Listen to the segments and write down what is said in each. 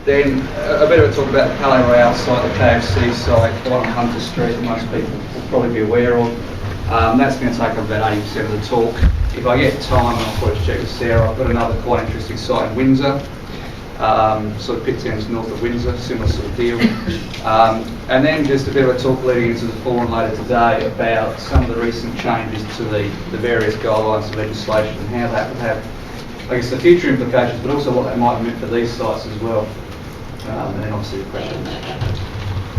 Then a bit of a talk about the Palais Royale site, the KFC site, the one on Hunter Street that most people will probably be aware of. That's going to take up about 80% of the talk. If I get time, and I'll probably check with Sarah, I've got another quite interesting site in Windsor, sort of Pittown's north of Windsor, similar sort of deal. And then just a bit of a talk leading into the forum later today about some of the recent changes to the various guidelines of legislation and how that would have, I guess, the future implications, but also what that might mean for these sites as well. And then obviously the questions.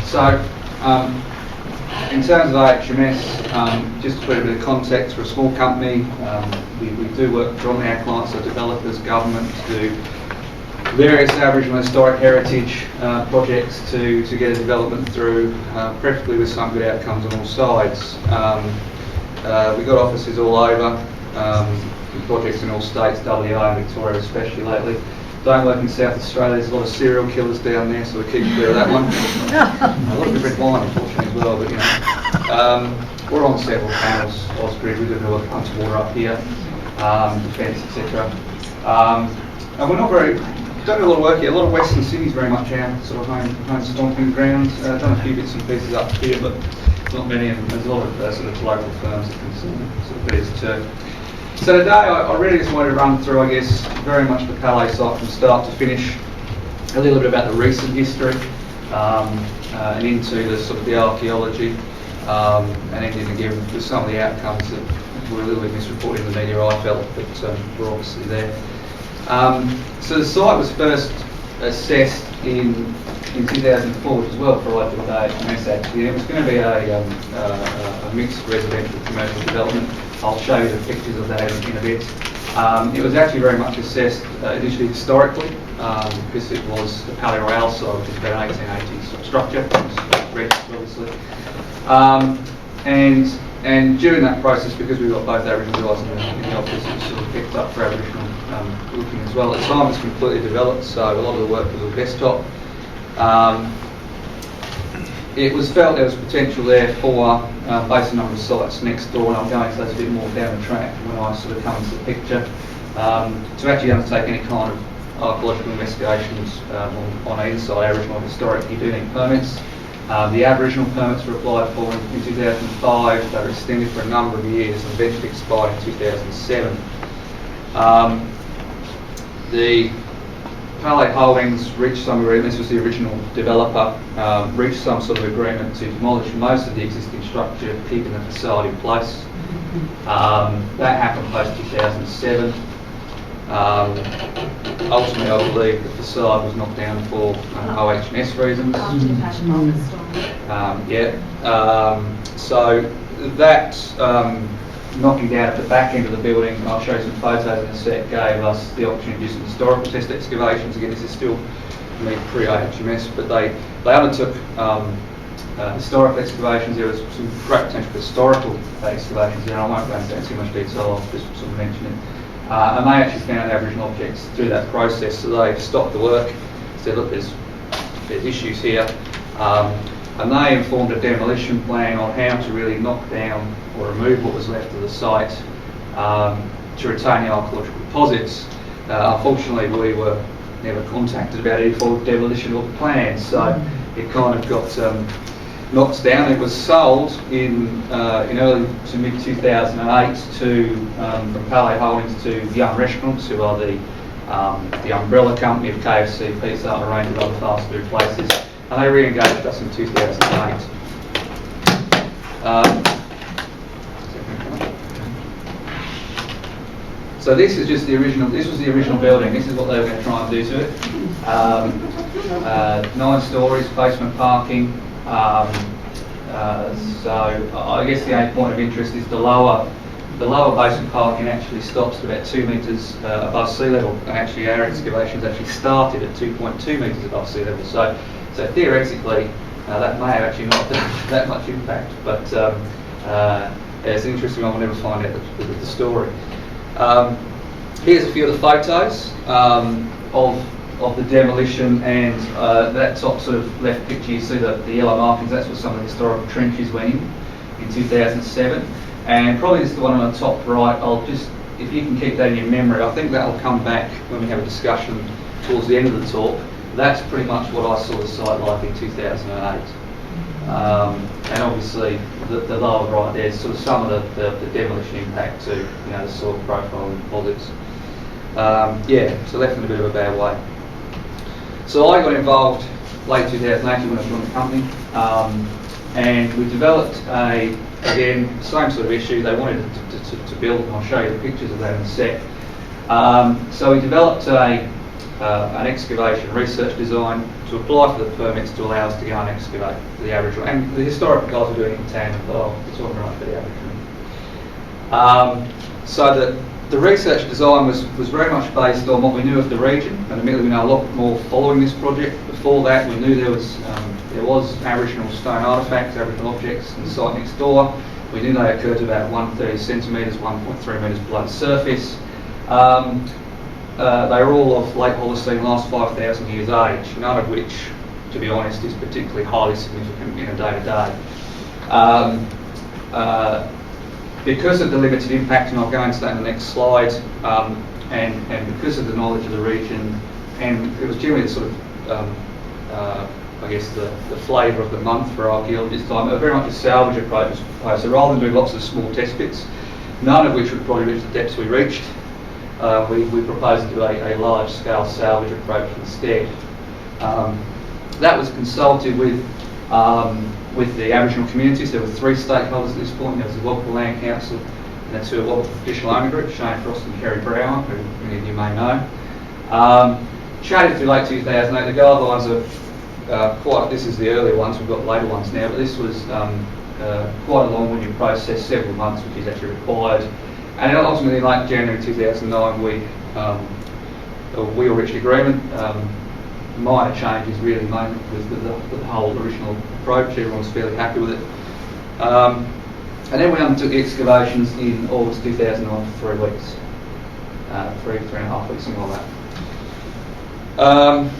So, in terms of AHMS, just to put a bit of context, for a small company, we do work predominantly, our clients are developers, government, to do various Aboriginal historic heritage projects to get a development through, preferably with some good outcomes on all sides. We've got offices all over, projects in all states, WA and Victoria especially lately. Don't work in South Australia, there's a lot of serial killers down there, so we keep clear of that one. A lot of red wine, unfortunately, as well, but you know. We're on several panels, Ausgrid, we do a lot of punch water up here, defence, etc. And we're not don't do a lot of work here. A lot of Western Sydney's very much our sort of home stomping grounds. Done a few bits and pieces up here, but not many, and there's a lot of sort of local firms that can sort of be as too. So today I really just wanted to run through, I guess, very much the Palais site from start to finish, a little bit about the recent history, and into the sort of the archaeology, and ending again with some of the outcomes that were a little bit misreported in the media, I felt, but were obviously there. So the site was first assessed in 2004, which is well prior to the AHMS actually. It was going to be a mixed residential commercial development. I'll show you the pictures of that in a bit. It was actually very much assessed initially historically, because it was the Palais Royale site, which is about an 1880s structure, obviously. And during that process, because we've got both Aboriginal guys in the office, it was sort of picked up for Aboriginal looking as well. At the time it was completely developed, so a lot of the work was on desktop. It was felt there was potential there for, based on a number of sites next door, and I'll go into those a bit more down the track when I sort of come into the picture, to actually undertake any kind of archaeological investigations on either side, Aboriginal or historic. You do need permits. The Aboriginal permits were applied for in 2005. They were extended for a number of years and eventually expired in 2007. The Palais Holdings reached some agreement, this was the original developer, reached some sort of agreement to demolish most of the existing structure, keeping the facade in place. That happened post 2007. Ultimately, I believe the facade was knocked down for AHMS reasons. So that knocking down at the back end of the building, I'll show you some photos in a sec, gave us the opportunity to do some historical test excavations. Again, this is still pre-AHMS, but they undertook historical excavations. There was some great potential for historical excavations there, and I won't go into too much detail, I'll just sort of mention it. And they actually found Aboriginal objects through that process, so they stopped the work, said, look, there's issues here, and they informed a demolition plan on how to really knock down or remove what was left of the site to retain the archaeological deposits. Unfortunately, we were never contacted about any form of demolition or plans, so it kind of got knocked down. It was sold in early to mid 2008 to from Palais Holdings to Young Restaurants, who are the umbrella company of KFC, Pizza Hut, and a range of other fast food places, and they re-engaged us in 2008. So this is just the original. This was the original building. This is what they were going to try and do to it. 9 stories, basement parking. So I guess the only point of interest is the lower basement parking actually stops at about 2 metres above sea level, and actually our excavations actually started at 2.2 metres above sea level. So theoretically that may have actually not done that much impact, but it's an interesting one. We'll never find out the story. Here's a few of the photos of the demolition, and that top sort of left picture, you see the yellow markings. That's what some of the historical trenches went in 2007. And probably this is the one on the top right. I'll just, if you can keep that in your memory, I think that will come back when we have a discussion towards the end of the talk. that's pretty much what I saw the site like in 2008. And obviously the lower right there is sort of some of the demolition impact to the soil profile and deposits. So left in a bit of a bad way. So I got involved late 2018 when I joined the company, and we developed again, same sort of issue. They wanted to build, and I'll show you the pictures of that in a sec. So we developed an excavation research design to apply for the permits to allow us to go and excavate for the Aboriginal. And the historical guys were doing it in tandem, but it's all right for the Aboriginal. So the research design was very much based on what we knew of the region, and admittedly we know a lot more following this project. Before that, we knew there was Aboriginal stone artefacts, Aboriginal objects in the site next door. We knew they occurred to about 130 centimetres, 1.3 metres below the surface. They were all of late Holocene, last 5,000 years age, none of which, to be honest, is particularly highly significant in a day-to-day. Because of the limited impact, and I'll go into that in the next slide, and because of the knowledge of the region, and it was generally the sort of, I guess, the flavour of the month for archaeologists time, very much a salvage approach was proposed. So rather than doing lots of small test pits, none of which would probably reach the depths we reached, we proposed to do a large-scale salvage approach instead. That was consulted with the Aboriginal communities. There were 3 stakeholders at this point. There was the Wabba Land Council, and the 2 Wabba Traditional Owner Group, Shane Frost and Kerry Brower, who many of you may know. Chatted through late 2008. The guidelines are this is the earlier ones, we've got later ones now, but this was quite a long-winded process, several months, which is actually required. And ultimately, in late January 2009, we all reached agreement. Minor changes really made with the whole original approach. Everyone's fairly happy with it. And then we undertook the excavations in August 2009 for 3 weeks. 3.5 weeks, something like that.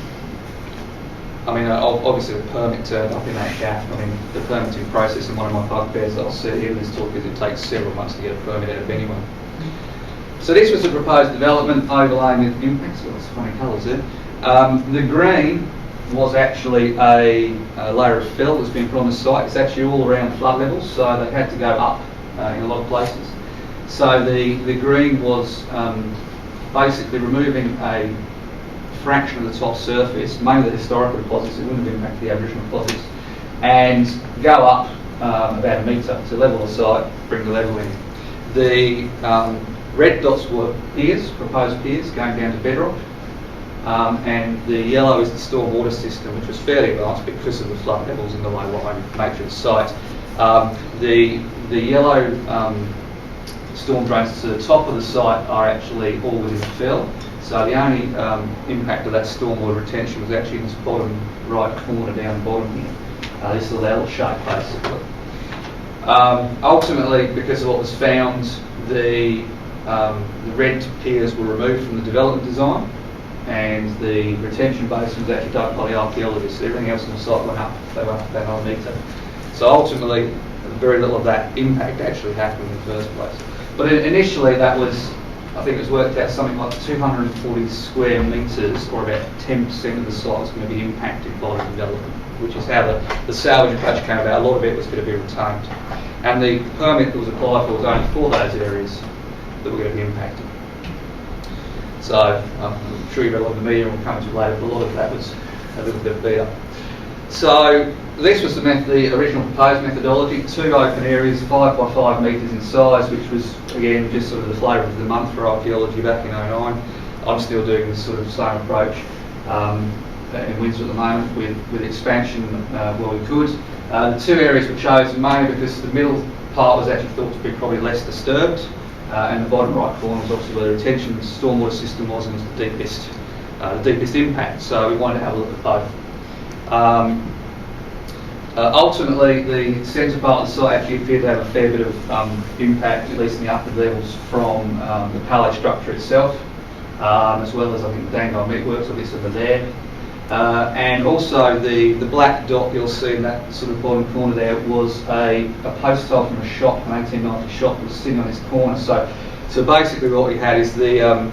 Obviously the permit turned up in that gap. The permitting process, and one of my bugbears that I'll see here in this talk is it takes several months to get a permit out of anyone. So this was the proposed development overlaying the impacts. Got some funny colours there. The green was actually a layer of fill that's been put on the site. It's actually all around flood levels, so they had to go up in a lot of places. So the green was basically removing a fraction of the top surface, mainly the historical deposits. It wouldn't have impacted the Aboriginal deposits, and go up about 1 metre to level the site, bring the level in. The red dots were piers, proposed piers going down to bedrock, and the yellow is the stormwater system, which was fairly advanced because of the flood levels and the low-lying nature of the site. The yellow storm drains to the top of the site are actually all within the fill. So the only impact of that stormwater retention was actually in this bottom right corner down the bottom here. This little L shape basically. Ultimately, because of what was found, the red piers were removed from the development design, and the retention basin was actually dug by the archaeologists. Everything else on the site went up. They went up about 9 metre. So ultimately, very little of that impact actually happened in the first place. But initially, that was, I think it was worked out something like 240 square metres, or about 10% of the site was going to be impacted by the development, which is how the salvage approach came about. A lot of it was going to be retained. And the permit that was applied for was only for those areas that were going to be impacted. So I'm sure you read a lot of the media, and we'll come to later, but a lot of that was a little bit beat up. So this was the original proposed methodology: 2 open areas, 5 by 5 metres in size, which was, again, just sort of the flavour of the month for archaeology back in 2009. I'm still doing this sort of same approach in Windsor at the moment with expansion where we could. The 2 areas were chosen mainly because the middle part was actually thought to be probably less disturbed, and the bottom right corner was obviously where the retention stormwater system was, and was the deepest impact. So we wanted to have a look at both. Ultimately, the centre part of the site actually appeared to have a fair bit of impact, at least in the upper levels, from the palais structure itself, as well as, I think, the Dangai meatworks, at least over there. And also the black dot you'll see in that sort of bottom corner there was a post tile from a shop, an 1890 shop that was sitting on this corner. So basically what we had is the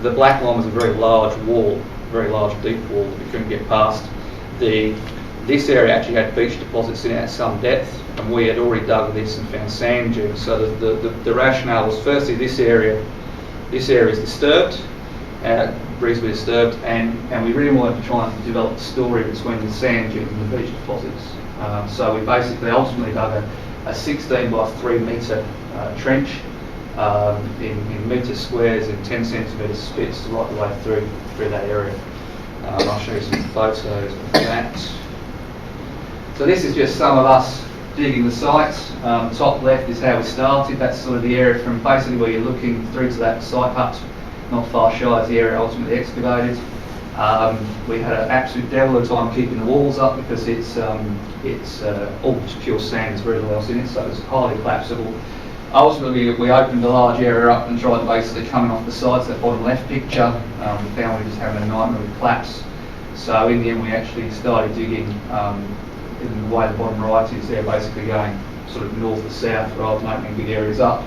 black line was a very large wall, very large deep wall that we couldn't get past. This area actually had beach deposits in it at some depth, and we had already dug this and found sand dunes. So the rationale was, firstly, this area is disturbed, reasonably disturbed, and we really wanted to try and develop a story between the sand dunes and the beach deposits. So we basically ultimately dug a 16 by 3 metre trench in metre squares and 10 centimetre splits right the way through that area. I'll show you some photos of that. So this is just some of us digging the sites. Top left is how we started. That's sort of the area from basically where you're looking through to that site hut, not far shy is the area ultimately excavated. We had an absolute devil of a time keeping the walls up because it's all just pure sand, there's very little else in it, so it's highly collapsible. Ultimately, we opened a large area up and tried to basically coming off the sides, that bottom left picture. We found we were just having a nightmare with collapse. So in the end, we actually started digging in the way the bottom right is there, basically going sort of north to south rather than opening big areas up.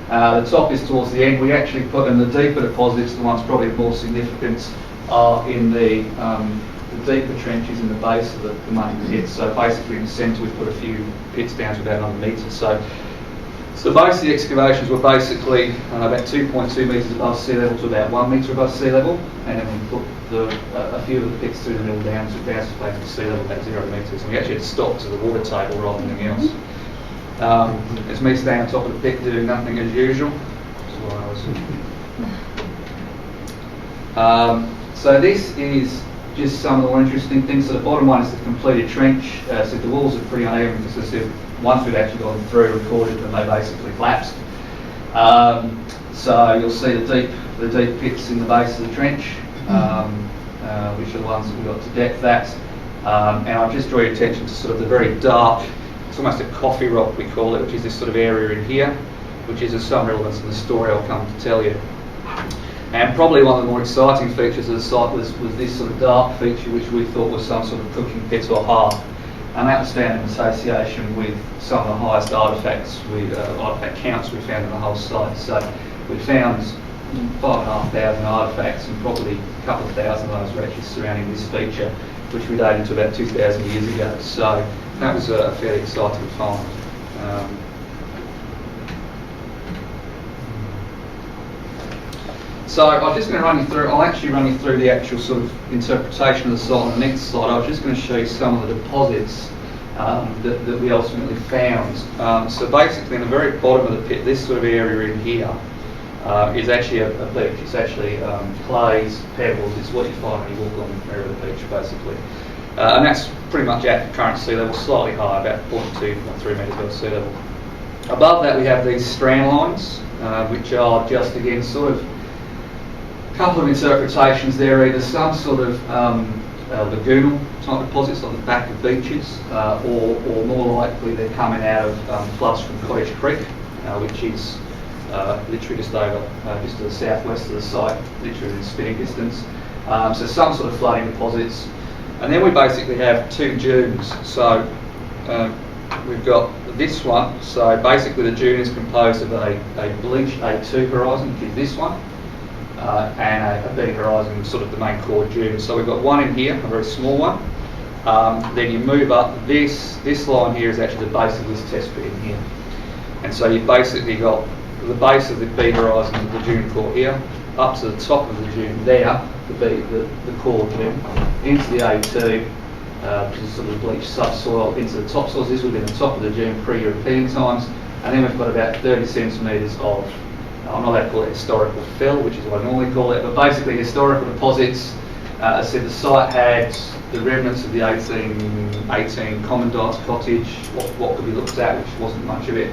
The top is towards the end. We actually put in the deeper deposits, the ones probably of more significance are in the deeper trenches in the base of the main pits. So basically in the centre we put a few pits down to about 100 metres. So the base of the excavations were basically about 2.2 metres above sea level to about 1 metre above sea level, and then we put a few of the pits through the middle down to bounce back to sea level about 0 metres, and we actually had to stop to the water table rather than anything else. It's me standing on top of the pit doing nothing as usual. So this is just some of the more interesting things. So the bottom one is the completed trench. So the walls are pretty uneven because once we've actually gone through and recorded them, they basically collapsed. So you'll see the deep pits in the base of the trench, which are the ones that we got to depth at. And I'll just draw your attention to sort of the very dark, it's almost a coffee rock we call it, which is this sort of area in here, which is of some relevance in the story I'll come to tell you. And probably one of the more exciting features of the site was this sort of dark feature, which we thought was some sort of cooking pit or hearth. And that was found in association with some of the highest artefacts, artefact counts we found in the whole site. So we found 5,500 artefacts, and probably a couple of thousand of those were actually surrounding this feature, which we dated to about 2,000 years ago. So that was a fairly exciting find. So I'm just going to run you through, I'll actually run you through the actual sort of interpretation of the site on the next slide. I was just going to show you some of the deposits that we ultimately found. So basically in the very bottom of the pit, this sort of area in here is actually a beach. It's actually clays, pebbles, it's what you find when you walk along the area of the beach basically. And that's pretty much at current sea level, slightly higher, about 0.2, 0.3 metres above sea level. Above that we have these strand lines, which are just again sort of couple of interpretations there, either some sort of lagoonal type deposits on the back of beaches, or more likely they're coming out of floods from Cottage Creek, which is literally just to the southwest of the site, literally in spitting distance. So some sort of flooding deposits. And then we basically have two dunes. So we've got this one. So basically the dune is composed of a bleached A2 horizon, which is this one. And a bed horizon, sort of the main core dune. So we've got one in here, a very small one. Then you move up, this line here is actually the base of this test pit in here. And so you've basically got the base of the B horizon of the dune core here, up to the top of the dune there, the core dune, into the A2, which is sort of bleached subsoil, into the topsoils. This would have been the top of the dune pre-European times. And then we've got about 30 centimetres of, I'm not allowed to call it historical fill, which is what I normally call it, but basically historical deposits. As I said, the site had the remnants of the 1818 Commandant's Cottage, what could be looked at, which wasn't much of it.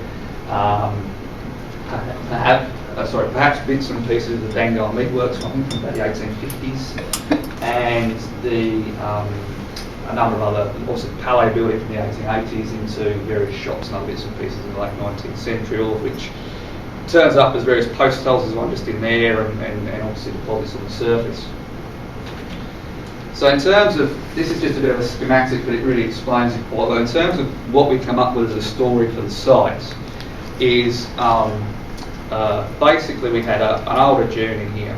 Perhaps bits and pieces of the Dangar Meatworks, I think from about the 1850s, and a number of other, also the Palais building from the 1880s into various shops and other bits and pieces in the late 19th century, all of which turns up as various post holes. There's one just in there, and obviously deposits on the surface. So in terms of, this is just a bit of a schematic, but it really explains it quite well. In terms of what we come up with as a story for the site is basically we had an older dune in here,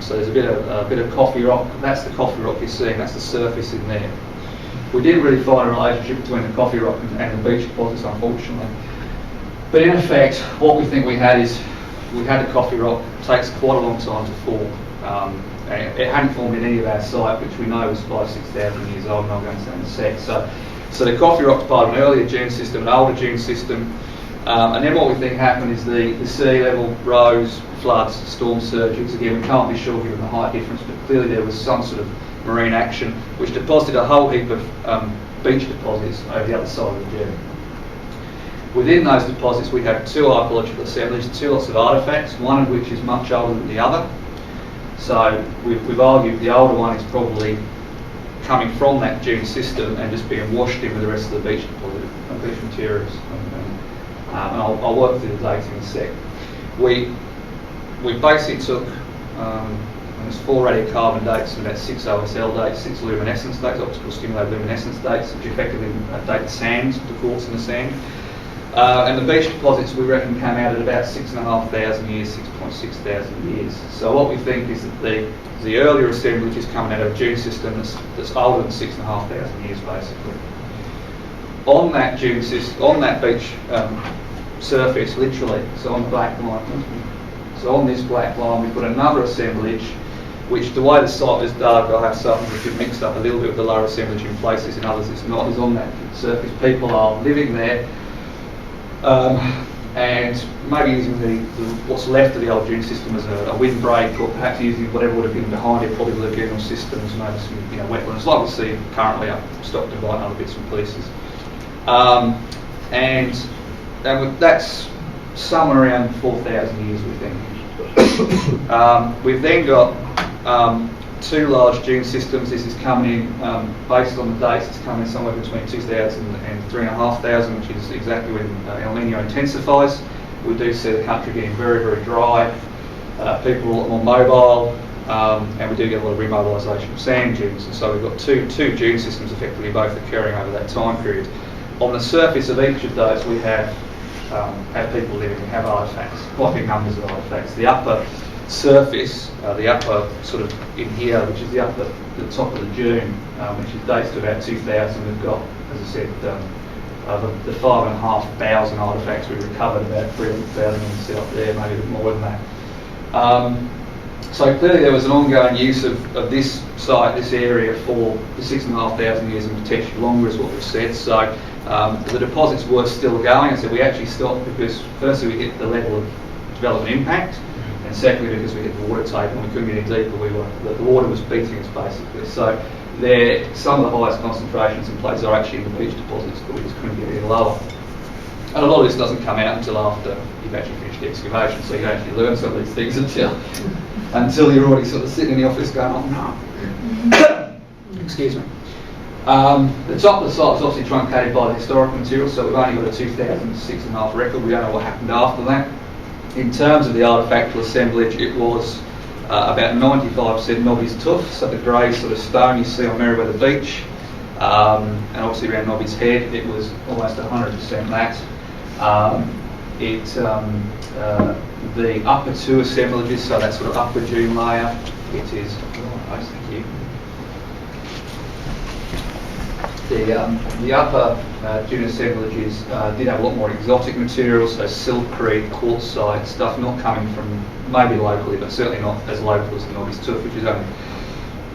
So there's a bit of coffee rock. That's the coffee rock you're seeing. That's the surface in there. We didn't really find a relationship between the coffee rock and the beach deposits, unfortunately. But in effect, what we think we had is we had the coffee rock. It takes quite a long time to form. And it hadn't formed in any of our site, which we know was 5,000–6,000 years old, and I'll go into that in a sec. So the coffee rock's part of an earlier dune system, an older dune system. And then what we think happened is the sea level rose, floods, storm surges. Again, we can't be sure given the height difference, but clearly there was some sort of marine action which deposited a whole heap of beach deposits over the other side of the dune. Within those deposits we have two archaeological assemblies, two lots of artefacts, one of which is much older than the other. So we've argued the older one is probably coming from that dune system and just being washed in with the rest of the beach deposit, beach materials. And I'll work through the dates in a sec. We basically took there's 4 radiocarbon dates and about 6 OSL dates, 6 luminescence dates, optical stimulated luminescence dates, which effectively date the sand, the quartz in the sand. And the beach deposits we reckon came out at about 6,500 years, 6,600 years. So what we think is that the earlier assemblage is coming out of a dune system that's older than 6,500 years basically. On that dune system, on that beach surface, literally, so on the black line, so on this black line we put another assemblage, which the way the site was dug, I have something which is mixed up a little bit with the lower assemblage in places, in others it's not, is on that surface. People are living there, and maybe using what's left of the old dune system as a windbreak, or perhaps using whatever would have been behind it, probably lagoonal systems, maybe some wetlands, like we see currently up Stockton Bight and other bits and pieces. And that's somewhere around 4,000 years, we think. We've then got 2 large dune systems. This is coming in, based on the dates, it's coming in somewhere between 2,000 and 3,500, which is exactly when El Nino intensifies. We do see the country getting very, very dry. People are a lot more mobile, and we do get a lot of remobilisation of sand dunes. And so we've got two dune systems effectively both occurring over that time period. On the surface of each of those we have people living, we have artefacts, quite big numbers of artefacts. The upper surface, the upper sort of in here, which is the top of the dune, which dates to about 2,000, we've got, as I said, the 5,500 artefacts we recovered, about 300,000 on the set up there, maybe a bit more than that. So clearly there was an ongoing use of this site, this area, for the 6,500 years and potentially longer, is what we've said. So the deposits were still going, and so we actually stopped because firstly we hit the level of development impact, and secondly because we hit the water table and we couldn't get any deeper. The water was beating us basically. So some of the highest concentrations in places are actually in the beach deposits, but we just couldn't get any lower. And a lot of this doesn't come out until after you've actually finished the excavation, so you don't actually learn some of these things until you're already sort of sitting in the office going, oh no. Excuse me. The top of the site is obviously truncated by the historical material, so we've only got a 2006.5 record. We don't know what happened after that. In terms of the artefactual assemblage, it was about 95% Nobby's tuff, so the grey sort of stone you see on Merriweather Beach, and obviously around Nobby's Head it was almost 100% that. The upper 2 assemblages, so that sort of upper dune layer, it is, thank you. The upper dune assemblages did have a lot more exotic materials, so silkcrete, quartzite, stuff not coming from maybe locally, but certainly not as local as the Nobby's tuff, which is only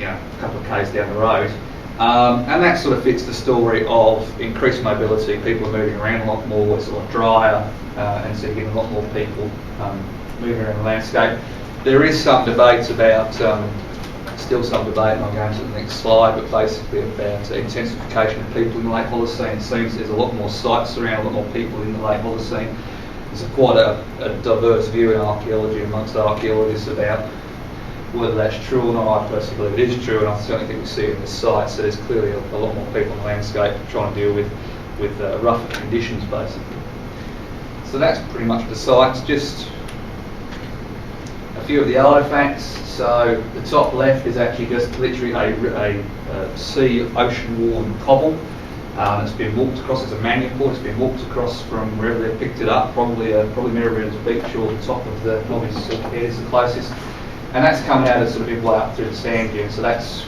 a couple of k's down the road. And that sort of fits the story of increased mobility. People are moving around a lot more, it's a lot drier, and so you get a lot more people moving around the landscape. There is some debate about, still some debate, and I'll go into the next slide, but basically about intensification of people in the late Holocene. It seems there's a lot more sites around, a lot more people in the late Holocene. There's quite a diverse view in archaeology amongst archaeologists about whether that's true or not. I personally believe it is true, and I certainly think we see it in the site. So there's clearly a lot more people in the landscape trying to deal with rougher conditions, basically. So that's pretty much the sites. Just a few of the artefacts. So the top left is actually just literally a sea ocean-worn cobble. It's been walked across as a maniport. It's been walked across from wherever they picked it up, probably Merriweather's Beach or the top of the Nobby's Head is the closest. And that's coming out of sort of inlay up through the sand dune, so that's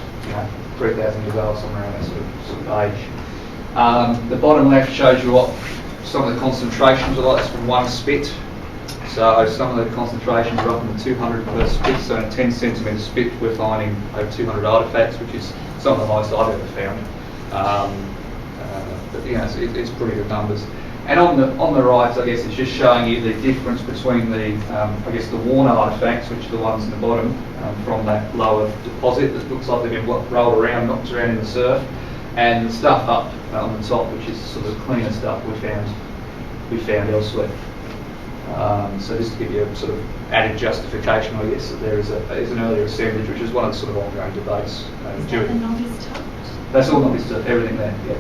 3,000 years old, somewhere around that sort of age. The bottom left shows you what some of the concentrations are like. That's from one spit. So some of the concentrations are up in the 200 per spit, so in a 10 centimetre spit we're finding over 200 artefacts, which is some of the highest I've ever found. But it's pretty good numbers. And on the right, I guess it's just showing you the difference between the the worn artefacts, which are the ones in the bottom from that lower deposit that looks like they've been rolled around, knocked around in the surf, and the stuff up on the top, which is sort of the cleaner stuff we found elsewhere. So just to give you a sort of added justification, I guess, that there is an earlier assemblage, which is one of the sort of ongoing debates. Is that the novice tuft? That's all novice tuft, everything there, yeah.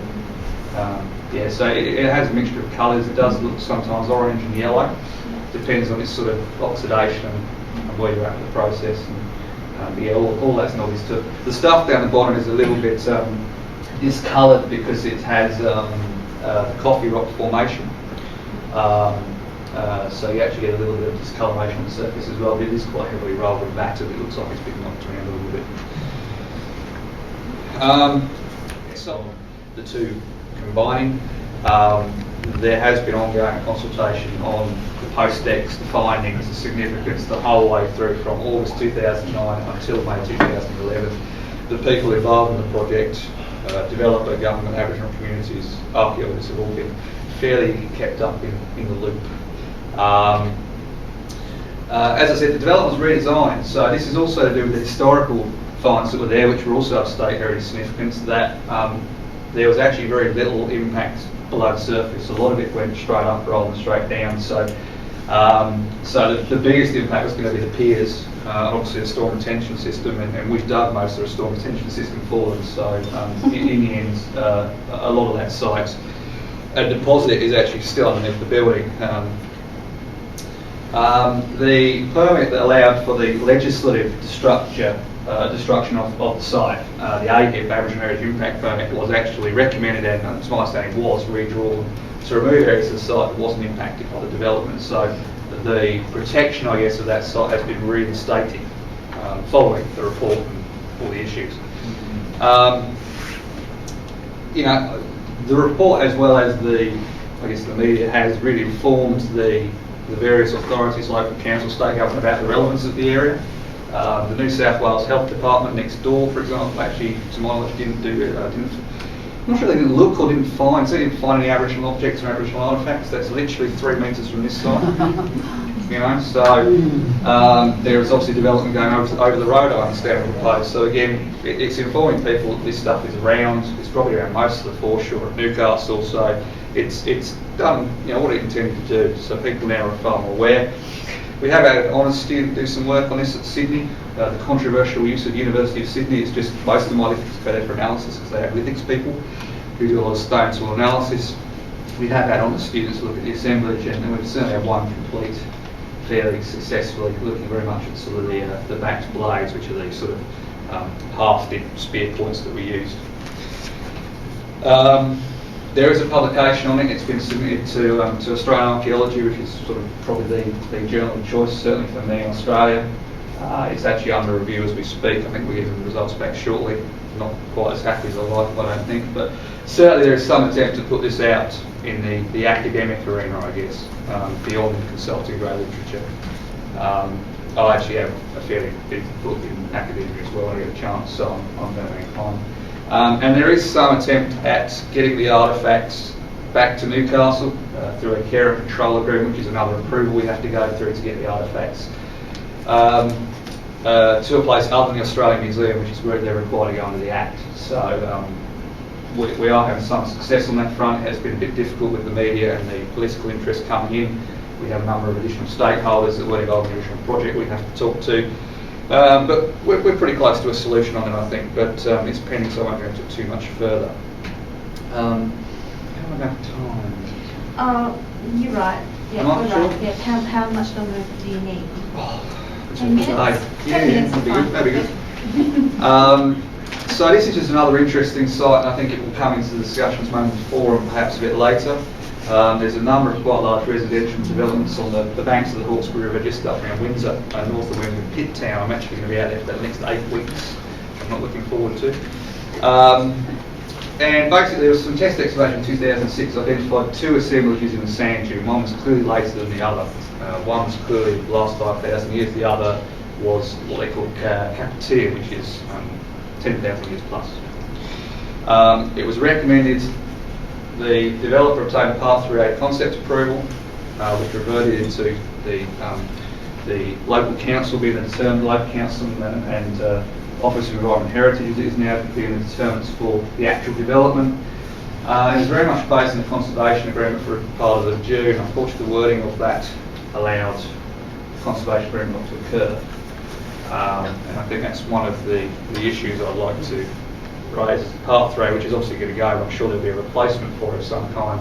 So it has a mixture of colours. It does look sometimes orange and yellow. Depends on its sort of oxidation and where you're at with the process. And all that's novice tuft. The stuff down the bottom is a little bit discoloured because it has the coffee rock formation. So you actually get a little bit of discoloration on the surface as well, but it is quite heavily rolled and battered. It looks like it's been knocked around a little bit. So the two combining, there has been ongoing consultation on the post-ex, the findings, the significance, the whole way through from August 2009 until May 2011. The people involved in the project, developer, government, Aboriginal communities, archaeologists have all been fairly kept up in the loop. As I said, the development was redesigned, so this is also to do with the historical finds that were there, which were also of state heritage significance, that there was actually very little impact below the surface. A lot of it went straight up rather than straight down. So the biggest impact was going to be the piers, obviously the storm retention system, and we've dug most of the storm retention system for them. So in the end, a lot of that site, a deposit is actually still underneath the building. The permit that allowed for the legislative destruction of the site, the AHIP, Aboriginal Heritage Impact Permit, was actually recommended and, to my understanding, was redrawn to remove areas of the site that wasn't impacted by the development. So the protection, I guess, of that site has been reinstated following the report and all the issues. The report, as well as the media, has really informed the various authorities, local council, state government, about the relevance of the area. The New South Wales Health Department next door, for example, actually, to my knowledge, I'm not sure they didn't look or didn't find any Aboriginal objects or Aboriginal artefacts. That's literally 3 metres from this site. So there is obviously development going over the road, I understand, of the place. So again, it's informing people that this stuff is around. It's probably around most of the foreshore of Newcastle. So it's done, what it intended to do. So people now are far more aware. We have had an honours student do some work on this at Sydney. The controversial use of University of Sydney is just most of my lithics go there for analysis because they have lithics people who do a lot of stone soil analysis. We have had honours students look at the assemblage, and we've certainly had one complete fairly successfully, looking very much at sort of the backed blades, which are these sort of half-dip spear points that we used. There is a publication on it. It's been submitted to Australian Archaeology, which is sort of probably the journal of choice, certainly for me in Australia. It's actually under review as we speak. I think we're getting the results back shortly. Not quite as happy as I like, I don't think, but certainly there is some attempt to put this out in the academic arena, I guess, beyond consulting grade literature. I actually have a fairly big book in academia as well when I get a chance, so I'm going to be inclined. And there is some attempt at getting the artefacts back to Newcastle through a care and control agreement, which is another approval we have to go through to get the artefacts to a place other than the Australian Museum, which is where they're required to go under the Act. So we are having some success on that front. It has been a bit difficult with the media and the political interest coming in. We have a number of additional stakeholders that were involved in the original project we have to talk to. But we're pretty close to a solution on it, I think, but it's pending, so I won't go into it too much further. How about time? You're right. Yeah, Am I you're sure? right. Yeah. How much longer do you need? 10 minutes? 10 minutes is fine. That'd be good. So this is just another interesting site, and I think it will come into the discussions moment before and perhaps a bit later. There's a number of quite large residential developments on the banks of the Hawkesbury River, just up around Windsor, north of Windsor, Pitt Town. I'm actually going to be out there for the next 8 weeks, which I'm not looking forward to. And basically there was some test excavation in 2006 identified 2 assemblages in the sand dune. One was clearly later than the other. One was clearly the last 5,000 years, the other was what they call Capitia, which is 10,000 years plus. It was recommended the developer obtained a Part 3A concept approval, which reverted into the local council being the determined local council and Office of Environment Heritage is now being the determinants for the actual development. It's very much based on the conservation agreement for part of the dune. Unfortunately, the wording of that allowed conservation agreement not to occur. And I think that's one of the issues I'd like to raise. Part 3, which is obviously going to go, I'm sure there'll be a replacement for it of some kind,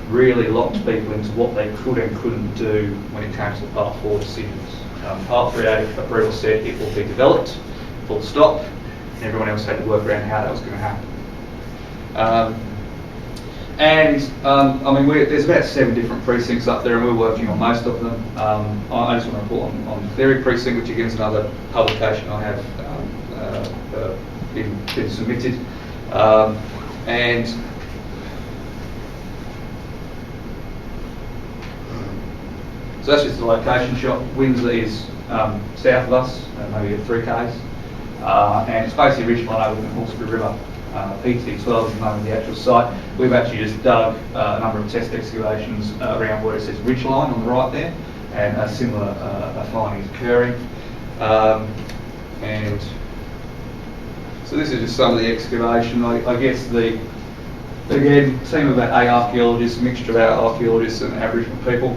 really locked people into what they could and couldn't do when it came to the Part 4 decisions. Part 3A approval said it will be developed, full stop, and everyone else had to work around how that was going to happen. I mean, there's about 7 different precincts up there, and we're working on most of them. I just want to report on the Theory Precinct, which again is another publication I have been submitted. So that's just the location shot. Windsor is south of us, maybe 3 k's. And it's basically ridge line over the Hawkesbury River. PT12 is the name of the actual site. We've actually just dug a number of test excavations around where it says ridge line on the right there, and a similar finding is occurring. And so this is just some of the excavation. I guess again, team of about 8 archaeologists, a mixture of our archaeologists and Aboriginal people.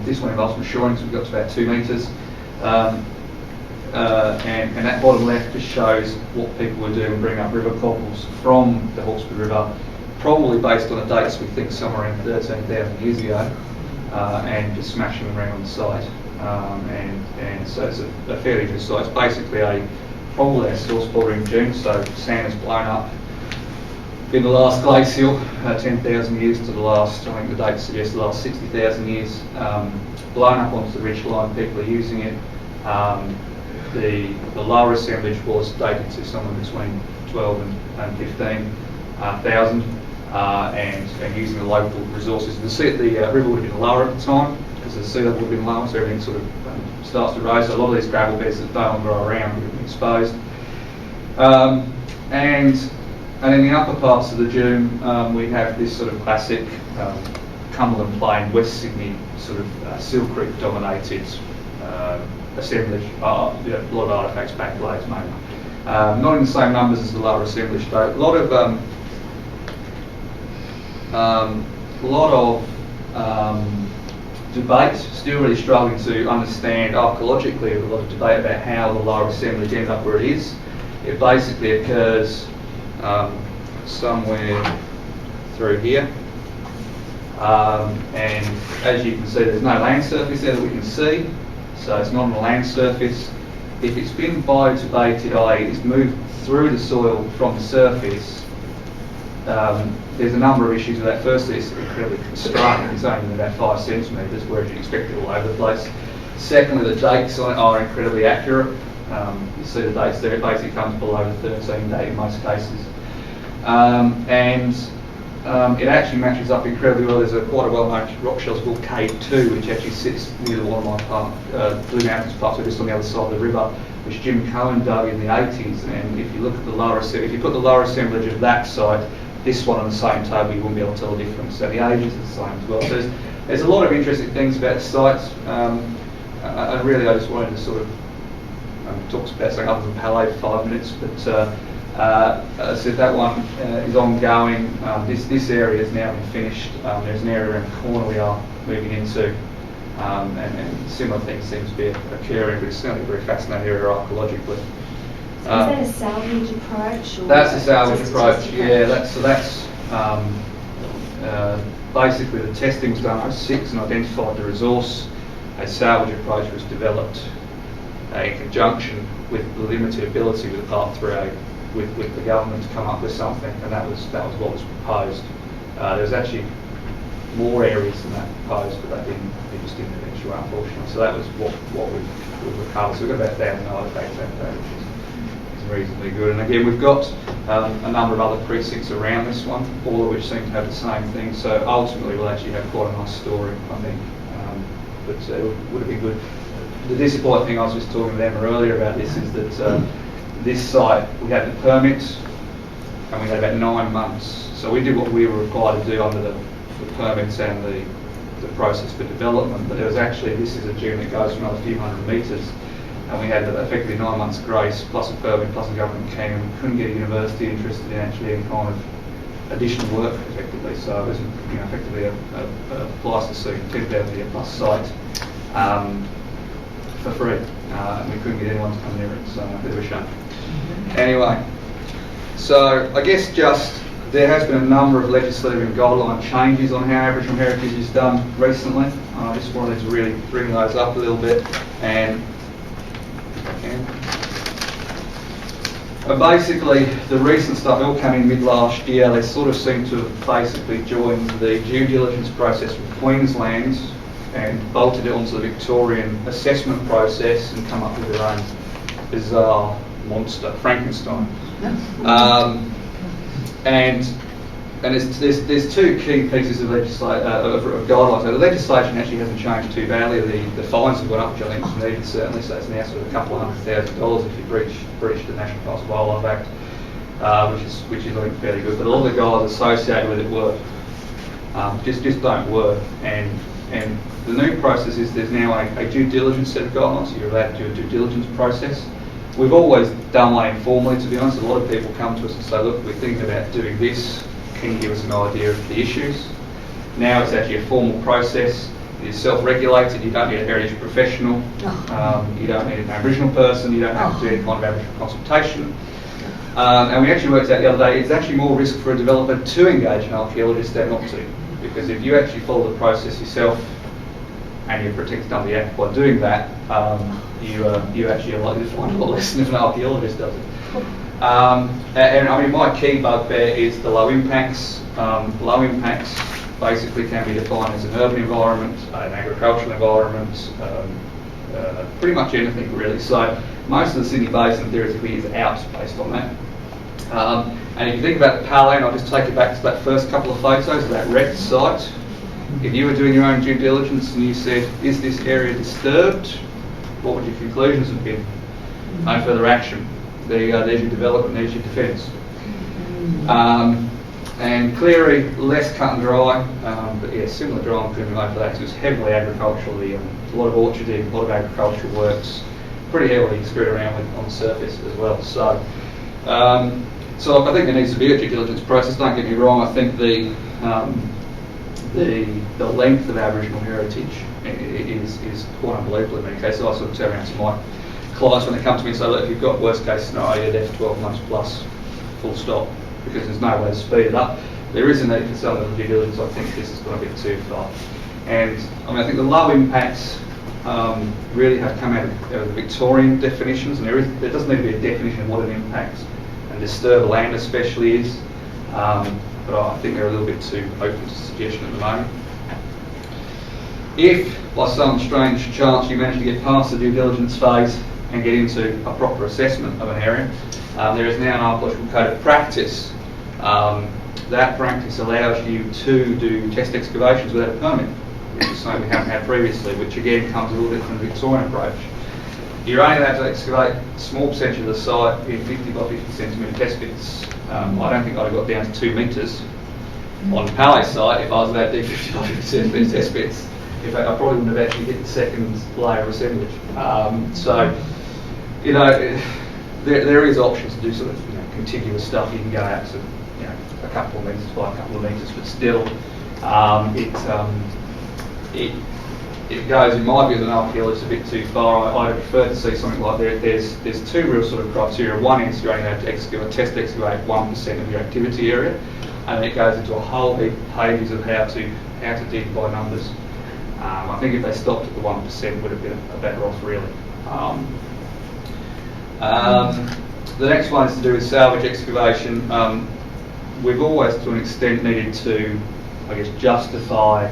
This one involves some shorings, we've got to about 2 metres. And that bottom left just shows what people were doing, bringing up river cobbles from the Hawkesbury River, probably based on the dates we think somewhere around 13,000 years ago, and just smashing them around on the site. And so it's a fairly good site. It's basically probably a source bordering dune, so sand has blown up in the last glacial, 10,000 years to the last, I think the dates suggest the last 60,000 years, blown up onto the ridge line, people are using it. The lower assemblage was dated to somewhere between 12 and 15,000, and using the local resources. The river would have been lower at the time because the sea level would have been lower, so everything sort of starts to rise. So a lot of these gravel beds that no longer are around would have been exposed. And in the upper parts of the dune, we have this sort of classic Cumberland Plain, West Sydney sort of Seal Creek dominated assemblage, a lot of artefacts back glades mainly. Not in the same numbers as the lower assemblage though. A lot of debate, still really struggling to understand archaeologically, a lot of debate about how the lower assemblage ends up where it is. It basically occurs somewhere through here. And as you can see, there's no land surface there that we can see. So it's not on the land surface. If it's been biodebated, i.e. it's moved through the soil from the surface, there's a number of issues with that. Firstly, it's incredibly constrained. It's only about 5 centimetres, whereas you'd expect it all over the place. Secondly, the dates on it are incredibly accurate. You see the dates there, it basically comes below the 13 date in most cases. It actually matches up incredibly well. There's quite a well-known rock shelter called K2, which actually sits near the Waterline Park, Blue Mountains Park, so just on the other side of the river, which Jim Cohen dug in the 80s. And if you look at the lower, if you put the lower assemblage of that site, this one on the same table, you wouldn't be able to tell the difference. So the ages are the same as well. So there's a lot of interesting things about the sites. And really, I just wanted to sort of talk about something other than Palais for 5 minutes, but as I said, that one is ongoing. This area has now been finished. There's an area around the corner we are moving into, and similar things seem to be occurring, but it's certainly a very fascinating area archaeologically. Is that a salvage approach? Or that's a salvage approach, yeah. That's basically the testing was done in 06 and identified the resource. A salvage approach was developed in conjunction with the limited ability with the Part 3A with the government to come up with something, and that was what was proposed. There was actually more areas than that proposed, but they just didn't eventuate, unfortunately. So that was what we've recovered. So we've got about 1,000 artefacts out there, which is reasonably good. And again, we've got a number of other precincts around this one, all of which seem to have the same thing. So ultimately, we'll actually have quite a nice story, I think. But it would have been good. The disappointing thing, I was just talking to them earlier about this, is that this site, we had the permit and we had about 9 months. So we did what we were required to do under the permits and the process for development. But there was actually, this is a gym that goes for another few hundred metres, and we had effectively 9 months grace, plus a permit, plus a government key, and we couldn't get a university interested in actually any kind of additional work effectively. So it was effectively a Pleistocene 10,000 year plus site for free, and we couldn't get anyone to come near it, so a bit of a shame. Anyway, so I guess there has been a number of legislative and guideline changes on how Aboriginal heritage is done recently. I just wanted to really bring those up a little bit, and if I can. But basically, the recent stuff all came in mid last year. They sort of seem to have basically joined the due diligence process with Queensland and bolted it onto the Victorian assessment process and come up with their own bizarre monster, Frankenstein. And there's two key pieces of guidelines. So the legislation actually hasn't changed too badly. The fines have gone up, which I think is needed certainly. So it's now sort of a couple of $100,000 if you breach the National Forest Wildlife Act, which is I think fairly good. But all the guidelines associated with it work just don't work. And the new process is there's now a due diligence set of guidelines. So you're allowed to do a due diligence process. We've always done one informally, to be honest. A lot of people come to us and say, look, we're thinking about doing this. Can you give us an idea of the issues? Now it's actually a formal process. It is self-regulated. You don't need a heritage professional. You don't need an Aboriginal person. You don't have to do any kind of Aboriginal consultation. And we actually worked out the other day, it's actually more risk for a developer to engage an archaeologist than not to. Because if you actually follow the process yourself and you're protected under the Act by doing that, you actually are likely to find a lot less than if an archaeologist does it. And I mean, my key bugbear is the low impacts. Low impacts basically can be defined as an urban environment, an agricultural environment, pretty much anything really. So most of the Sydney Basin theoretically is out based on that. And if you think about the Palais, and I'll just take you back to that first couple of photos of that wrecked site. If you were doing your own due diligence and you said, is this area disturbed? What would your conclusions have been? No further action. There you go, there's your development, there's your defence. And Cleary, less cut and dry, but yeah, similar dry and criminal for that. So it's heavily agriculturally, a lot of orcharding, a lot of agricultural works, pretty heavily screwed around with on the surface as well. So I think there needs to be a due diligence process. Don't get me wrong. I think the length of Aboriginal heritage is quite unbelievable in many cases. I sort of turn around to my clients when they come to me and say, look, if you've got worst case scenario, you're there for 12 months plus, full stop, because there's no way to speed it up. There is a need for some of the due diligence. I think this has gone a bit too far. And I mean, I think the low impacts really have come out of the Victorian definitions, and there doesn't need to be a definition of what an impact and disturb land especially is. But I think they're a little bit too open to suggestion at the moment. If, by some strange chance, you manage to get past the due diligence phase and get into a proper assessment of an area, there is now an Archaeological Code of Practice. That practice allows you to do test excavations without a permit, which is something we haven't had previously, which again comes a little bit from the Victorian approach. You're only allowed to excavate a small percentage of the site in 50 by 50 centimetre test pits. I don't think I'd have got down to 2 metres on the Palais site if I was allowed to do 50 by 50 centimetre test pits. In fact, I probably wouldn't have actually hit the second layer of assemblage. So, you know, there is options to do sort of contiguous stuff. You can go out to a couple of metres by a couple of metres, but still, it goes, in my view, as an archaeologist, a bit too far. I'd prefer to see something like there's two real sort of criteria. One is you're only allowed to test excavate 1% of your activity area, and then it goes into a whole heap of pages of how to dig by numbers. I think if they stopped at the 1%, would have been a better off, really. The next one is to do with salvage excavation. We've always, to an extent, needed to I guess, justify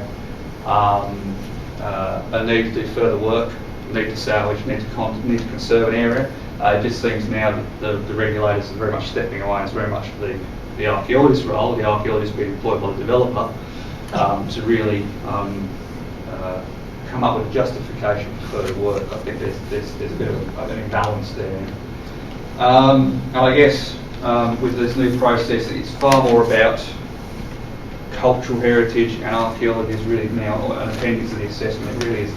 a need to do further work, need to salvage, need to conserve an area. It just seems now that the regulators are very much stepping away. It's very much the archaeologist's role, the archaeologist being employed by the developer, to really come up with a justification for further work. I think there's a bit of an imbalance there. And I guess with this new process, it's far more about cultural heritage, and archaeology is really now an appendix of the assessment. It really is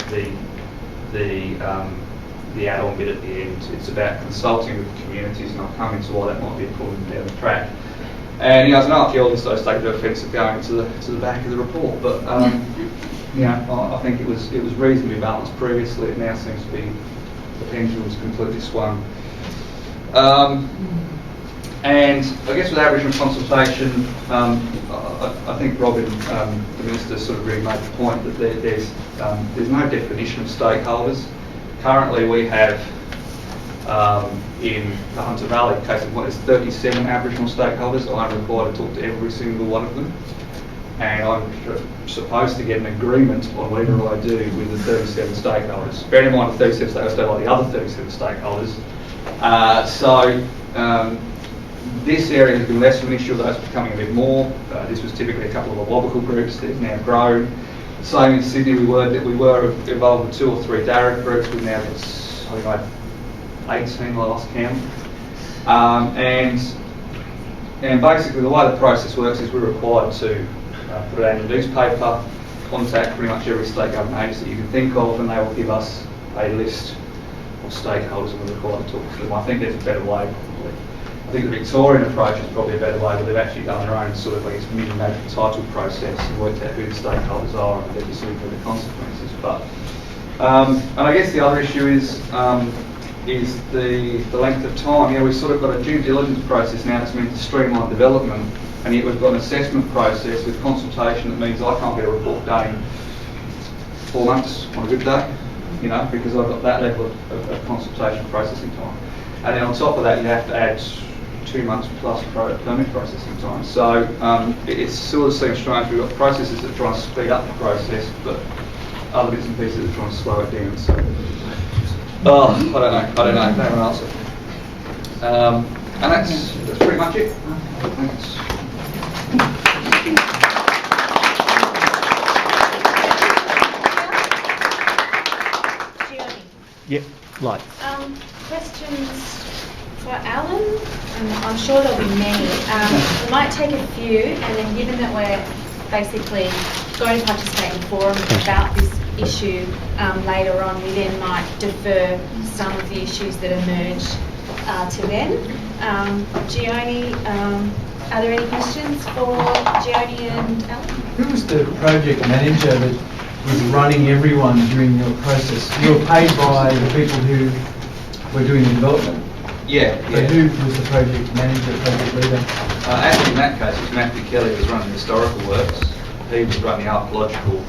the add-on bit at the end. It's about consulting with the communities, and I'll come into why that might be pulling down the track. And as an archaeologist, I was taken to offence of going to the back of the report, but I think it was reasonably balanced previously. It now seems to be the pendulum's completely swung. And I guess with Aboriginal consultation, I think Robin, the Minister, sort of really made the point that there's no definition of stakeholders. Currently we have in the Hunter Valley case of there's 37 Aboriginal stakeholders. I'm required to talk to every single one of them, and I'm supposed to get an agreement on whatever I do with the 37 stakeholders. Bear in mind the 37 stakeholders don't like the other 37 stakeholders. This area has been less of an issue, though it's becoming a bit more. This was typically a couple of Awabakal groups that have now grown. Same in Sydney, we were involved with 2 or 3 Darug groups. We've now got, 18 last count. And basically the way the process works is we're required to put it out in the newspaper, contact pretty much every state government agency you can think of, and they will give us a list of stakeholders, and we're required to talk to them. I think there's a better way, probably. I think the Victorian approach is probably a better way, but they've actually done their own sort of, mini-native title process and worked out who the stakeholders are and they're deciding for the consequences. But, and I guess the other issue is the length of time. We've sort of got a due diligence process now that's meant to streamline development, and yet we've got an assessment process with consultation that means I can't get a report done in 4 months on a good day, because I've got that level of consultation processing time. And then on top of that, you have to add 2 months plus permit processing time. So it sort of seems strange. We've got processes that try and speed up the process, but other bits and pieces that try and slow it down. So, I don't know. No one answer. And that's pretty much it. Thanks. Yep, light. Questions for Alan? I'm sure there'll be many. We might take a few, and then given that we're basically going to participate in a forum about this issue later on, we then might defer some of the issues that emerge to then. Gioni, are there any questions for Gioni and Alan? Who was the project manager that was running everyone during your process? You were paid by the people who were doing the development? Yeah. So who was the project manager, project leader? Actually, in that case, it was Matthew Kelly who was running the historical works. He was running the archaeological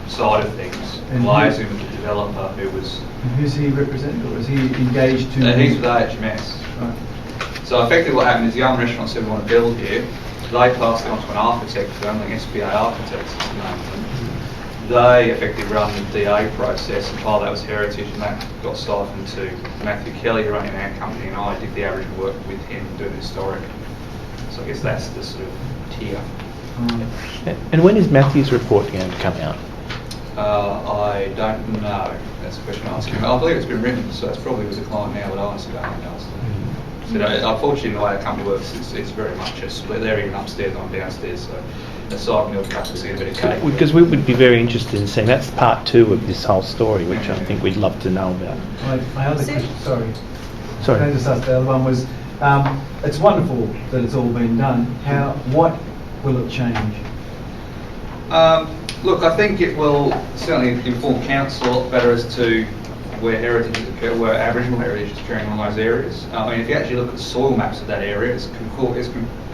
side of things, and liaising with the developer who was... And who's he represented, or was he engaged to... He's with AHMS. Right. So effectively what happened is the young restaurants who want to build here, they passed it on to an architect firm, like SBA Architects is the name of them. They effectively run the DA process, and part of that was heritage, and that got siphoned to Matthew Kelly, who ran our company, and I did the Aboriginal work with him doing historic. So I guess that's the sort of tier. And when is Matthew's report going to come out? I don't know. That's a question I asked him. I believe it's been written, so it's probably with the client now, but I honestly don't know. So, unfortunately, the way our company works, it's very much a split. They're even upstairs, I'm downstairs, so aside from the cup and see a bit of cake. Because we would be very interested in seeing, that's part 2 of this whole story, which I think we'd love to know about. My other question, sorry. Sorry. Can I just ask the other one was, it's wonderful that it's all been done. What will it change? Look, I think it will certainly inform council a lot better as to where heritage is occurring, where Aboriginal heritage is occurring in those areas. I mean, if you actually look at the soil maps of that area, it's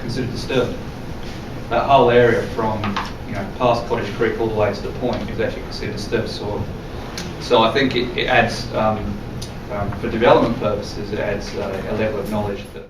considered disturbed. That whole area from past Cottage Creek all the way to the point is actually considered disturbed soil. So I think it adds, for development purposes, it adds a level of knowledge that